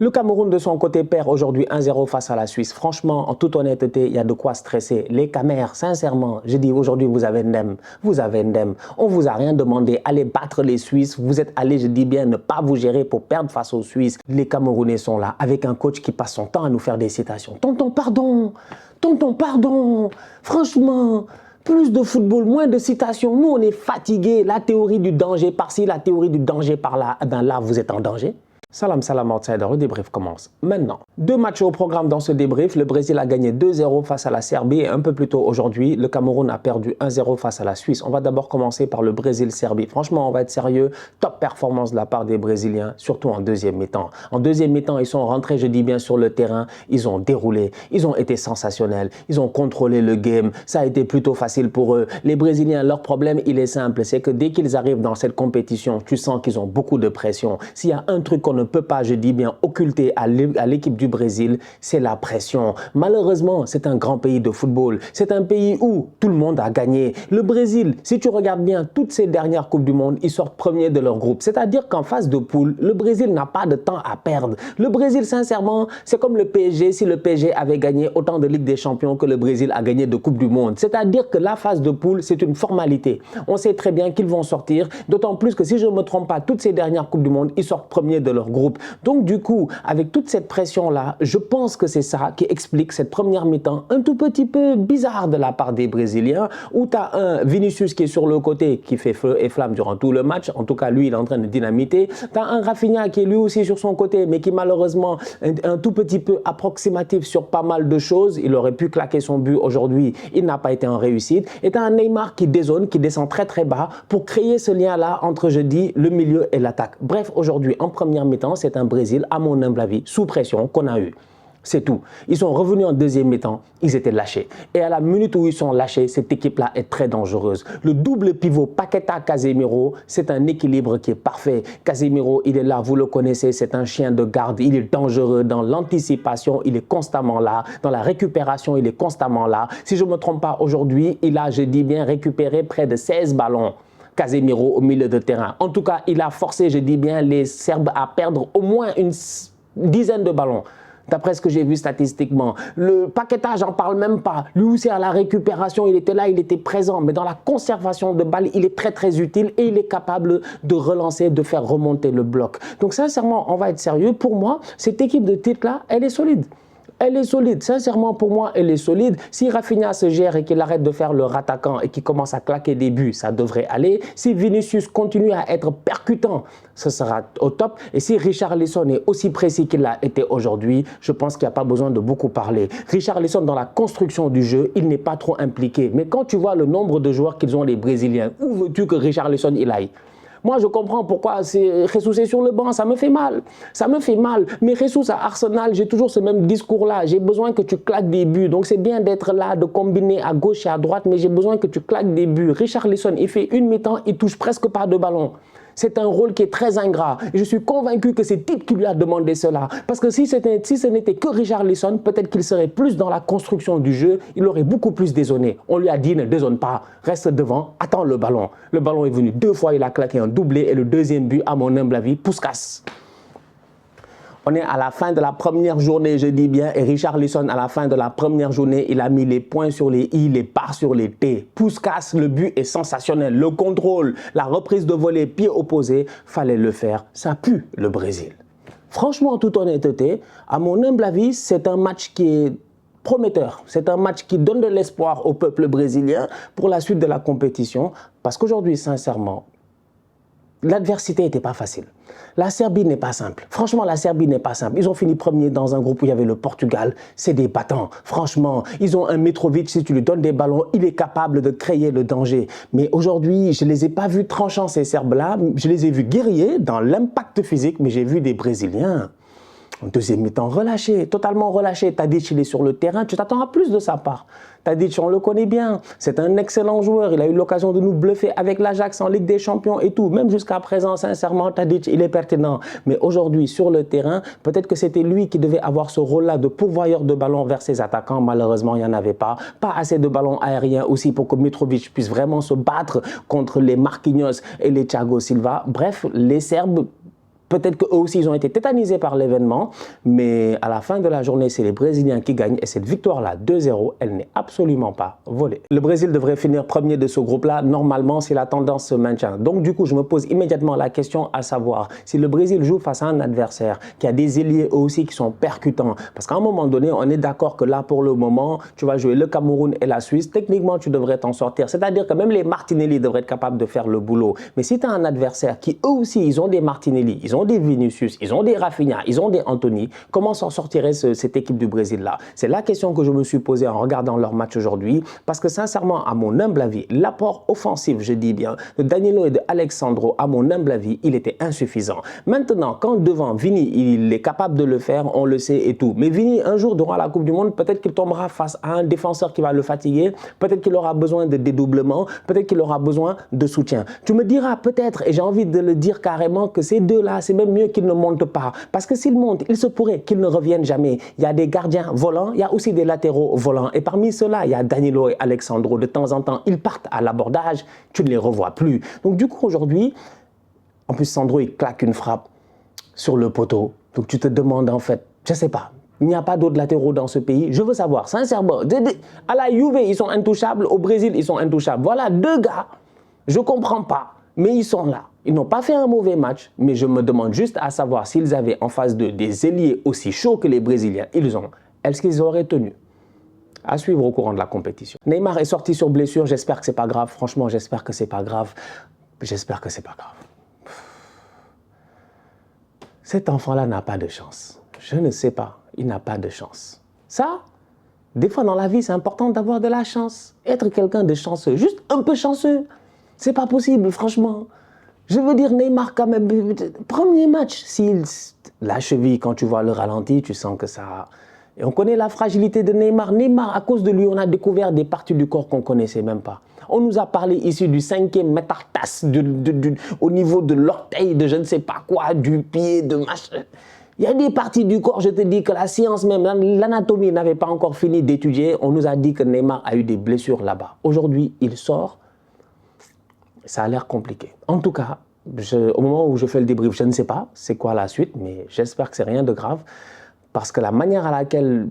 Le Cameroun, de son côté, perd aujourd'hui 1-0 face à la Suisse. Franchement, en toute honnêteté, il y a de quoi stresser. Les Camers, sincèrement, je dis aujourd'hui, vous avez ndem. Vous avez ndem. On vous a rien demandé. Allez battre les Suisses. Vous êtes allés, je dis bien, ne pas vous gérer pour perdre face aux Suisses. Les Camerounais sont là, avec un coach qui passe son temps à nous faire des citations. Tonton, pardon. Tonton, pardon. Franchement... Plus de football, moins de citations. Nous, on est fatigués. La théorie du danger par-ci, la théorie du danger par-là. Eh bien là, vous êtes en danger. Salam, salam, outsider. Le débrief commence maintenant. Deux matchs au programme dans ce débrief. Le Brésil a gagné 2-0 face à la Serbie et un peu plus tôt aujourd'hui, le Cameroun a perdu 1-0 face à la Suisse. On va d'abord commencer par le Brésil-Serbie. Franchement, on va être sérieux. Top performance de la part des Brésiliens, surtout en deuxième mi-temps. En deuxième mi-temps, ils sont rentrés, je dis bien, sur le terrain. Ils ont déroulé. Ils ont été sensationnels. Ils ont contrôlé le game. Ça a été plutôt facile pour eux. Les Brésiliens, leur problème, il est simple. C'est que dès qu'ils arrivent dans cette compétition, tu sens qu'ils ont beaucoup de pression. S'il y a un truc qu'on ne peut pas, je dis bien, occulter à l'équipe du Brésil, c'est la pression. Malheureusement, c'est un grand pays de football. C'est un pays où tout le monde a gagné. Le Brésil, si tu regardes bien, toutes ces dernières Coupes du Monde, ils sortent premiers de leur groupe. C'est-à-dire qu'en phase de poule, le Brésil n'a pas de temps à perdre. Le Brésil, sincèrement, c'est comme le PSG. Si le PSG avait gagné autant de Ligue des Champions que le Brésil a gagné de Coupe du Monde. C'est-à-dire que la phase de poule, c'est une formalité. On sait très bien qu'ils vont sortir, d'autant plus que si je ne me trompe pas, toutes ces dernières Coupes du Monde, ils sortent premiers de leur groupe. Donc du coup, avec toute cette pression-là, je pense que c'est ça qui explique cette première mi-temps un tout petit peu bizarre de la part des Brésiliens, où tu as un Vinicius qui est sur le côté, qui fait feu et flamme durant tout le match. En tout cas, lui, il est en train de dynamiter. Tu as un Rafinha qui est lui aussi sur son côté, mais qui malheureusement est un tout petit peu approximatif sur pas mal de choses. Il aurait pu claquer son but aujourd'hui. Il n'a pas été en réussite. Et tu as un Neymar qui dézone, qui descend très très bas pour créer ce lien-là entre, je dis, le milieu et l'attaque. Bref, aujourd'hui, en première mi-temps, c'est un Brésil, à mon humble avis, sous pression qu'on a eu. C'est tout. Ils sont revenus en deuxième mi-temps, ils étaient lâchés. Et à la minute où ils sont lâchés, cette équipe-là est très dangereuse. Le double pivot Paqueta-Casemiro, c'est un équilibre qui est parfait. Casemiro, il est là, vous le connaissez, c'est un chien de garde. Il est dangereux dans l'anticipation, il est constamment là. Dans la récupération, il est constamment là. Si je ne me trompe pas, aujourd'hui, il a, je dis bien, récupéré près de 16 ballons. Casemiro au milieu de terrain. En tout cas, il a forcé, je dis bien, les Serbes à perdre au moins une dizaine de ballons. D'après ce que j'ai vu statistiquement. Le Paqueta, j'en parle même pas. Lui aussi, à la récupération, il était là, il était présent. Mais dans la conservation de balles, il est très, très utile et il est capable de relancer, de faire remonter le bloc. Donc, sincèrement, on va être sérieux. Pour moi, cette équipe de titre-là, elle est solide. Elle est solide, sincèrement pour moi elle est solide. Si Rafinha se gère et qu'il arrête de faire le rattaquant et qu'il commence à claquer des buts, ça devrait aller. Si Vinicius continue à être percutant, ce sera au top. Et si Richarlison est aussi précis qu'il l'a été aujourd'hui, je pense qu'il n'y a pas besoin de beaucoup parler. Richarlison dans la construction du jeu, il n'est pas trop impliqué. Mais quand tu vois le nombre de joueurs qu'ils ont les Brésiliens, où veux-tu que Richarlison il aille ? Moi, je comprends pourquoi Jesus est sur le banc, ça me fait mal. Ça me fait mal. Mais Jesus à Arsenal, j'ai toujours ce même discours-là. J'ai besoin que tu claques des buts. Donc, c'est bien d'être là, de combiner à gauche et à droite, mais j'ai besoin que tu claques des buts. Richarlison, il fait une mi-temps, il touche presque pas de ballon. C'est un rôle qui est très ingrat. Et je suis convaincu que c'est Tite qui lui a demandé cela. Parce que si ce n'était que Richarlison, peut-être qu'il serait plus dans la construction du jeu. Il aurait beaucoup plus dézonné. On lui a dit ne dézone pas, reste devant, attends le ballon. Le ballon est venu 2 fois, il a claqué un doublé. Et le deuxième but, à mon humble avis, Puskas. On est à la fin de la première journée, je dis bien, et Richarlison, à la fin de la première journée, il a mis les points sur les i, les barres sur les t. Puskas, le but est sensationnel. Le contrôle, la reprise de volée, pied opposé, fallait le faire. Ça pue le Brésil. Franchement, en toute honnêteté, à mon humble avis, c'est un match qui est prometteur. C'est un match qui donne de l'espoir au peuple brésilien pour la suite de la compétition. Parce qu'aujourd'hui, sincèrement, l'adversité n'était pas facile. La Serbie n'est pas simple. Franchement, la Serbie n'est pas simple. Ils ont fini premier dans un groupe où il y avait le Portugal. C'est des battants. Franchement, ils ont un Mitrovic. Si tu lui donnes des ballons, il est capable de créer le danger. Mais aujourd'hui, je ne les ai pas vus tranchants, ces Serbes-là. Je les ai vus guerriers dans l'impact physique, mais j'ai vu des Brésiliens en deuxième mi-temps relâché, totalement relâché. Tadic, il est sur le terrain, tu t'attends à plus de sa part. Tadic, on le connaît bien, c'est un excellent joueur. Il a eu l'occasion de nous bluffer avec l'Ajax en Ligue des Champions et tout. Même jusqu'à présent, sincèrement, Tadic, il est pertinent. Mais aujourd'hui, sur le terrain, peut-être que c'était lui qui devait avoir ce rôle-là de pourvoyeur de ballons vers ses attaquants. Malheureusement, il n'y en avait pas. Pas assez de ballons aériens aussi pour que Mitrovic puisse vraiment se battre contre les Marquinhos et les Thiago Silva. Bref, les Serbes Peut-être qu'eux aussi, ils ont été tétanisés par l'événement, mais à la fin de la journée, c'est les Brésiliens qui gagnent et cette victoire-là, 2-0, elle n'est absolument pas volée. Le Brésil devrait finir premier de ce groupe-là, normalement, si la tendance se maintient. Donc, du coup, je me pose immédiatement la question à savoir si le Brésil joue face à un adversaire qui a des ailiers eux aussi qui sont percutants, parce qu'à un moment donné, on est d'accord que là, pour le moment, tu vas jouer le Cameroun et la Suisse, techniquement, tu devrais t'en sortir. C'est-à-dire que même les Martinelli devraient être capables de faire le boulot. Mais si tu as un adversaire qui, eux aussi, ils ont des Martinelli, ils ont des Vinicius, ils ont des Rafinha, ils ont des Anthony, comment s'en sortirait cette équipe du Brésil-là? C'est la question que je me suis posée en regardant leur match aujourd'hui, parce que sincèrement, à mon humble avis, l'apport offensif, je dis bien, de Danilo et de Alexandro, à mon humble avis, il était insuffisant. Maintenant, quand devant Vini, il est capable de le faire, on le sait et tout. Mais Vini, un jour, durant la Coupe du Monde, peut-être qu'il tombera face à un défenseur qui va le fatiguer, peut-être qu'il aura besoin de dédoublement, peut-être qu'il aura besoin de soutien. Tu me diras peut-être, et j'ai envie de le dire carrément, que ces deux-là, c'est même mieux qu'ils ne montent pas. Parce que s'ils montent, il se pourrait qu'ils ne reviennent jamais. Il y a des gardiens volants, il y a aussi des latéraux volants. Et parmi ceux-là, il y a Danilo et Alexandro. De temps en temps, ils partent à l'abordage, tu ne les revois plus. Donc du coup, aujourd'hui, en plus, Sandro, il claque une frappe sur le poteau. Donc tu te demandes en fait, je ne sais pas, il n'y a pas d'autres latéraux dans ce pays. Je veux savoir, sincèrement, à la Juve, ils sont intouchables, au Brésil, ils sont intouchables. Voilà deux gars, je ne comprends pas, mais ils sont là. Ils n'ont pas fait un mauvais match, mais je me demande juste à savoir s'ils avaient en face d'eux des ailiers aussi chauds que les Brésiliens. Ils ont. Est-ce qu'ils auraient tenu? À suivre au courant de la compétition. Neymar est sorti sur blessure, j'espère que ce n'est pas grave. Franchement, j'espère que ce n'est pas grave. J'espère que ce n'est pas grave. Cet enfant-là n'a pas de chance. Je ne sais pas, il n'a pas de chance. Ça, des fois dans la vie, c'est important d'avoir de la chance. Être quelqu'un de chanceux, juste un peu chanceux. C'est pas possible, franchement. Je veux dire, Neymar, quand même, premier match, la cheville, quand tu vois le ralenti, tu sens que ça... Et on connaît la fragilité de Neymar. Neymar, à cause de lui, on a découvert des parties du corps qu'on ne connaissait même pas. On nous a parlé ici du 5e métatarse, au niveau de l'orteil, de je ne sais pas quoi, du pied, de machin. Il y a des parties du corps, je te dis que la science même, l'anatomie n'avait pas encore fini d'étudier. On nous a dit que Neymar a eu des blessures là-bas. Aujourd'hui, il sort. Ça a l'air compliqué. En tout cas, au moment où je fais le débrief, je ne sais pas c'est quoi la suite, mais j'espère que c'est rien de grave. Parce que la manière à laquelle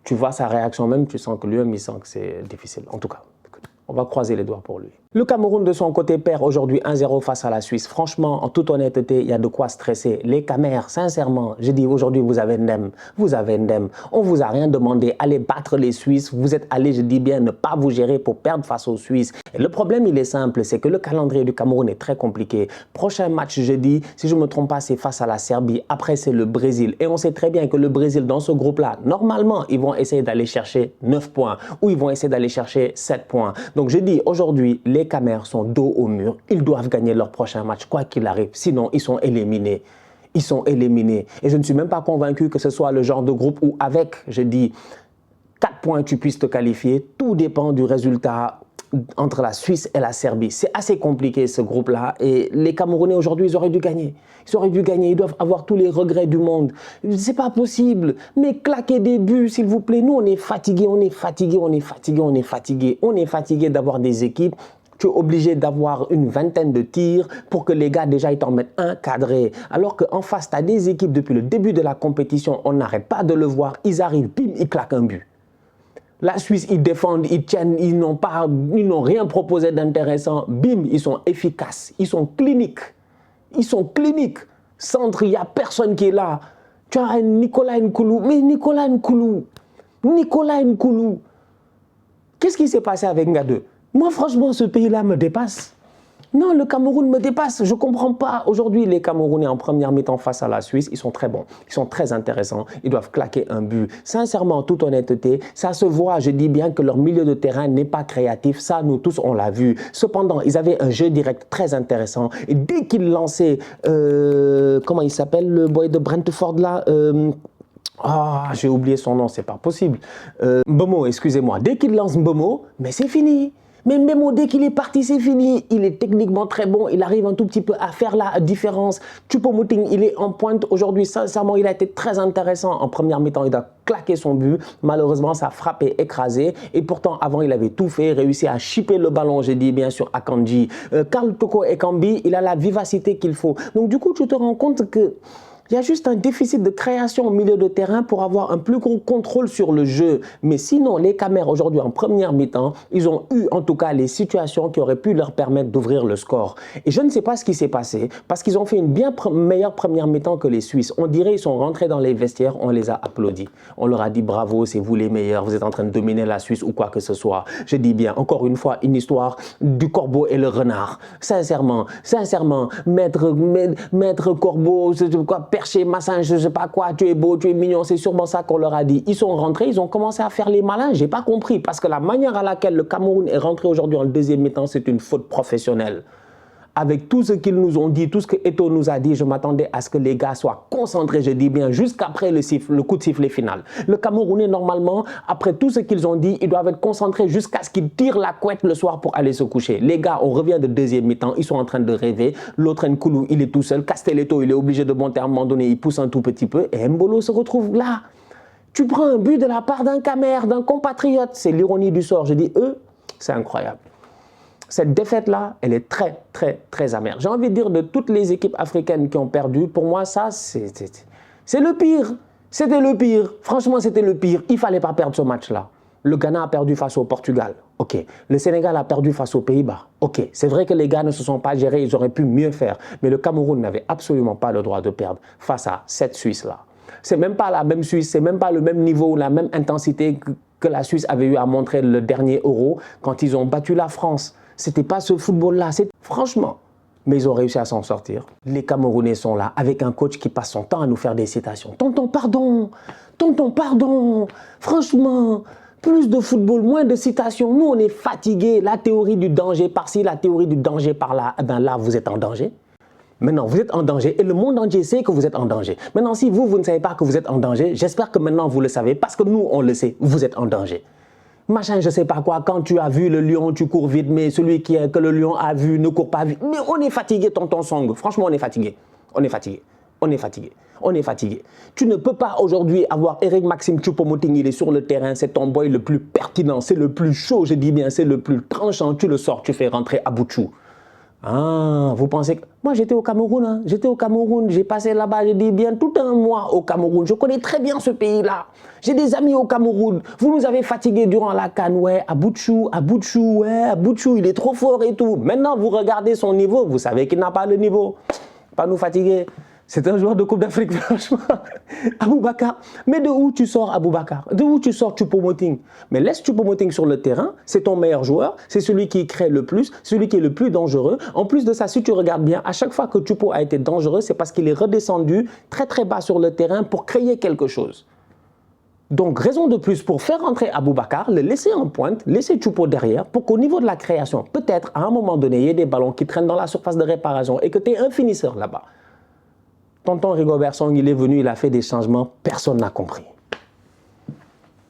tu vois sa réaction même, tu sens que lui-même, il sent que c'est difficile. En tout cas, on va croiser les doigts pour lui. Le Cameroun, de son côté, perd aujourd'hui 1-0 face à la Suisse. Franchement, en toute honnêteté, il y a de quoi stresser. Les Camers, sincèrement, je dis aujourd'hui, vous avez Ndem. Vous avez Ndem. On ne vous a rien demandé. Allez battre les Suisses. Vous êtes allés, je dis bien, ne pas vous gérer pour perdre face aux Suisses. Et le problème, il est simple, c'est que le calendrier du Cameroun est très compliqué. Prochain match jeudi, si je ne me trompe pas, c'est face à la Serbie. Après, c'est le Brésil. Et on sait très bien que le Brésil, dans ce groupe-là, normalement, ils vont essayer d'aller chercher 9 points ou ils vont essayer d'aller chercher 7 points. Donc, je dis aujourd'hui, les Camers sont dos au mur. Ils doivent gagner leur prochain match, quoi qu'il arrive. Sinon, ils sont éliminés. Ils sont éliminés. Et je ne suis même pas convaincu que ce soit le genre de groupe où avec, je dis, 4 points, tu puisses te qualifier. Tout dépend du résultat entre la Suisse et la Serbie. C'est assez compliqué ce groupe-là et les Camerounais aujourd'hui, ils auraient dû gagner. Ils auraient dû gagner, ils doivent avoir tous les regrets du monde. C'est pas possible. Mais claquez des buts, s'il vous plaît. Nous, on est fatigués, on est fatigués, on est fatigués, on est fatigués. On est fatigués d'avoir des équipes. Tu es obligé d'avoir une vingtaine de tirs pour que les gars déjà ils t'en mettent un cadré. Alors qu'en face, tu as des équipes depuis le début de la compétition, on n'arrête pas de le voir. Ils arrivent, bim, ils claquent un but. La Suisse, ils défendent, ils tiennent, ils n'ont rien proposé d'intéressant. Bim, ils sont efficaces, ils sont cliniques. Ils sont cliniques. Centre, il n'y a personne qui est là. Tu as un Nicolas Nkoulou. Mais Nicolas Nkoulou, qu'est-ce qui s'est passé avec Ngadeu? Moi, franchement, ce pays-là me dépasse. Non, le Cameroun me dépasse. Je ne comprends pas. Aujourd'hui, les Camerounais en première mi-temps face à la Suisse, ils sont très bons. Ils sont très intéressants. Ils doivent claquer un but. Sincèrement, en toute honnêteté, ça se voit. Je dis bien que leur milieu de terrain n'est pas créatif. Ça, nous tous, on l'a vu. Cependant, ils avaient un jeu direct très intéressant. Et dès qu'ils lançaient, comment il s'appelle, le boy de Brentford là j'ai oublié son nom, c'est pas possible. Mbomo, excusez-moi. Dès qu'il lance Mbomo, mais c'est fini. Mais Mbemo, dès qu'il est parti, c'est fini. Il est techniquement très bon. Il arrive un tout petit peu à faire la différence. Choupo-Moting, il est en pointe. Aujourd'hui, sincèrement, il a été très intéressant. En première mi-temps, il a claqué son but. Malheureusement, ça a frappé, écrasé. Et pourtant, avant, il avait tout fait, réussi à chipper le ballon, j'ai dit bien sûr, à Akanji. Karl Toko Ekambi, il a la vivacité qu'il faut. Donc, du coup, tu te rends compte que il y a juste un déficit de création au milieu de terrain pour avoir un plus gros contrôle sur le jeu. Mais sinon, les Camers aujourd'hui en première mi-temps, ils ont eu en tout cas les situations qui auraient pu leur permettre d'ouvrir le score. Et je ne sais pas ce qui s'est passé parce qu'ils ont fait une bien meilleure première mi-temps que les Suisses. On dirait qu'ils sont rentrés dans les vestiaires, on les a applaudis. On leur a dit bravo, c'est vous les meilleurs, vous êtes en train de dominer la Suisse ou quoi que ce soit. Je dis bien, encore une fois, une histoire du corbeau et le renard. Sincèrement, maître corbeau, quoi, perché, massin, je ne sais pas quoi, tu es beau, tu es mignon, c'est sûrement ça qu'on leur a dit. Ils sont rentrés, ils ont commencé à faire les malins, j'ai pas compris, parce que la manière à laquelle le Cameroun est rentré aujourd'hui en deuxième mi-temps, c'est une faute professionnelle. Avec tout ce qu'ils nous ont dit, tout ce que Eto'o nous a dit, je m'attendais à ce que les gars soient concentrés, je dis bien, jusqu'après le coup de sifflet final. Le Camerounais, normalement, après tout ce qu'ils ont dit, ils doivent être concentrés jusqu'à ce qu'ils tirent la couette le soir pour aller se coucher. Les gars, on revient de deuxième mi-temps, ils sont en train de rêver. L'autre Nkoulou, il est tout seul. Castelletto, il est obligé de monter à un moment donné, il pousse un tout petit peu. Et Mbolo se retrouve là. Tu prends un but de la part d'un Camer, d'un compatriote. C'est l'ironie du sort. Je dis, eux, c'est incroyable. Cette défaite-là, elle est très, très, très amère. J'ai envie de dire de toutes les équipes africaines qui ont perdu, pour moi, ça, c'est le pire. C'était le pire. Franchement, c'était le pire. Il ne fallait pas perdre ce match-là. Le Ghana a perdu face au Portugal. OK. Le Sénégal a perdu face aux Pays-Bas. OK. C'est vrai que les gars ne se sont pas gérés, ils auraient pu mieux faire. Mais le Cameroun n'avait absolument pas le droit de perdre face à cette Suisse-là. C'est même pas la même Suisse, c'est même pas le même niveau, la même intensité que la Suisse avait eu à montrer le dernier Euro quand ils ont battu la France. C'était pas ce football-là, franchement. Mais ils ont réussi à s'en sortir. Les Camerounais sont là, avec un coach qui passe son temps à nous faire des citations. Tonton, pardon. Tonton, pardon. Franchement, plus de football, moins de citations. Nous, on est fatigués. La théorie du danger par-ci, la théorie du danger par-là. Eh bien là, vous êtes en danger. Maintenant, vous êtes en danger et le monde entier sait que vous êtes en danger. Maintenant, si vous ne savez pas que vous êtes en danger, j'espère que maintenant vous le savez parce que nous, on le sait, vous êtes en danger. Machin, je sais pas quoi, quand tu as vu le lion, tu cours vite, mais celui que le lion a vu ne court pas vite. Mais on est fatigué, tonton Song. Franchement, on est fatigué. On est fatigué. On est fatigué. On est fatigué. Tu ne peux pas aujourd'hui avoir Eric Maxime Choupo-Moting, il est sur le terrain, c'est ton boy le plus pertinent, c'est le plus chaud, je dis bien, c'est le plus tranchant. Tu le sors, tu fais rentrer Abouchou. Ah, vous pensez que... Moi, j'étais au Cameroun, hein. J'étais au Cameroun, j'ai passé là-bas, j'ai dit bien tout un mois au Cameroun. Je connais très bien ce pays-là. J'ai des amis au Cameroun. Vous nous avez fatigués durant la CAN, ouais, Abouchou, ouais, Abouchou, il est trop fort et tout. Maintenant, vous regardez son niveau, vous savez qu'il n'a pas le niveau. Pas nous fatiguer. C'est un joueur de Coupe d'Afrique, franchement. Aboubakar. Mais de où tu sors Aboubakar? De où tu sors Choupo-Moting? Mais laisse Choupo-Moting sur le terrain. C'est ton meilleur joueur. C'est celui qui crée le plus. Celui qui est le plus dangereux. En plus de ça, si tu regardes bien, à chaque fois que Choupo a été dangereux, c'est parce qu'il est redescendu très très bas sur le terrain pour créer quelque chose. Donc, raison de plus pour faire rentrer Aboubakar, le laisser en pointe, laisser Choupo derrière, pour qu'au niveau de la création, peut-être à un moment donné, il y ait des ballons qui traînent dans la surface de réparation et que tu aies un finisseur là-bas. Tonton Rigobert Song, il est venu, il a fait des changements, personne n'a compris.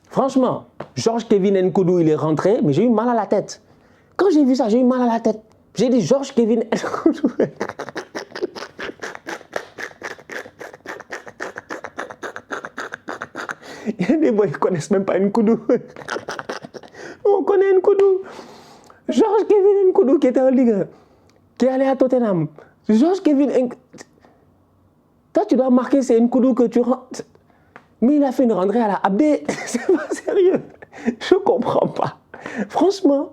Franchement, Georges Kevin Nkoudou, il est rentré, mais j'ai eu mal à la tête. Quand j'ai vu ça, j'ai eu mal à la tête. J'ai dit Georges Kevin Nkoudou. Il y a des boys qui ne connaissent même pas Nkoudou. On connaît Nkoudou. Georges Kevin Nkoudou qui était en Ligue 1, qui est allé à Tottenham. Georges Kevin Nkoudou. Toi, tu dois marquer, c'est Nkoudou que tu rentres. Mais il a fait une rentrée à la Abdé. C'est pas sérieux. Je comprends pas. Franchement,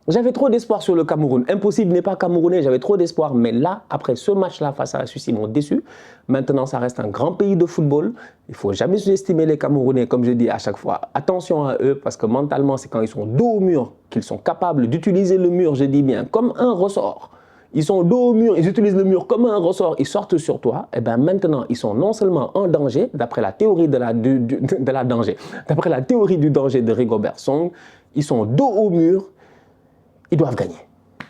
j'avais trop d'espoir sur le Cameroun. Impossible n'est pas camerounais, j'avais trop d'espoir. Mais là, après ce match-là face à la Suisse, ils m'ont déçu. Maintenant, ça reste un grand pays de football. Il ne faut jamais sous-estimer les Camerounais, comme je dis à chaque fois. Attention à eux, parce que mentalement, c'est quand ils sont dos au mur qu'ils sont capables d'utiliser le mur, je dis bien, comme un ressort. Ils sont dos au mur, ils utilisent le mur comme un ressort, ils sortent sur toi. Et bien maintenant, ils sont non seulement en danger, d'après la théorie d'après la théorie du danger de Rigobert Song, ils sont dos au mur, ils doivent gagner.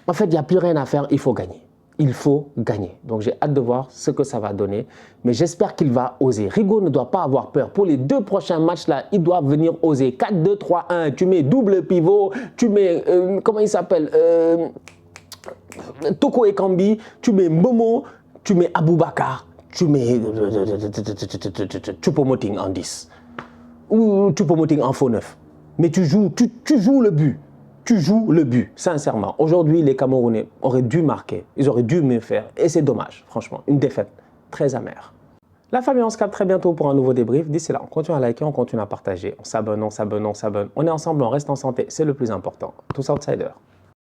En fait, il n'y a plus rien à faire, il faut gagner. il faut gagner. Donc j'ai hâte de voir ce que ça va donner. Mais j'espère qu'il va oser. Rigo ne doit pas avoir peur. Pour les 2 prochains matchs-là, il doit venir oser. 4-2-3-1, tu mets double pivot, tu mets, comment il s'appelle, Toko Ekambi, tu mets Momo, tu mets Aboubakar, tu mets Choupo-Moting en 10. Ou Choupo-Moting en faux 9. Mais tu joues le but. Tu joues le but, sincèrement. Aujourd'hui, les Camerounais auraient dû marquer. Ils auraient dû mieux faire. Et c'est dommage, franchement. Une défaite très amère. La famille, on se capte très bientôt pour un nouveau débrief. D'ici là, on continue à liker, on continue à partager. On s'abonne, on s'abonne, on s'abonne. On est ensemble, on reste en santé. C'est le plus important. Tous outsiders.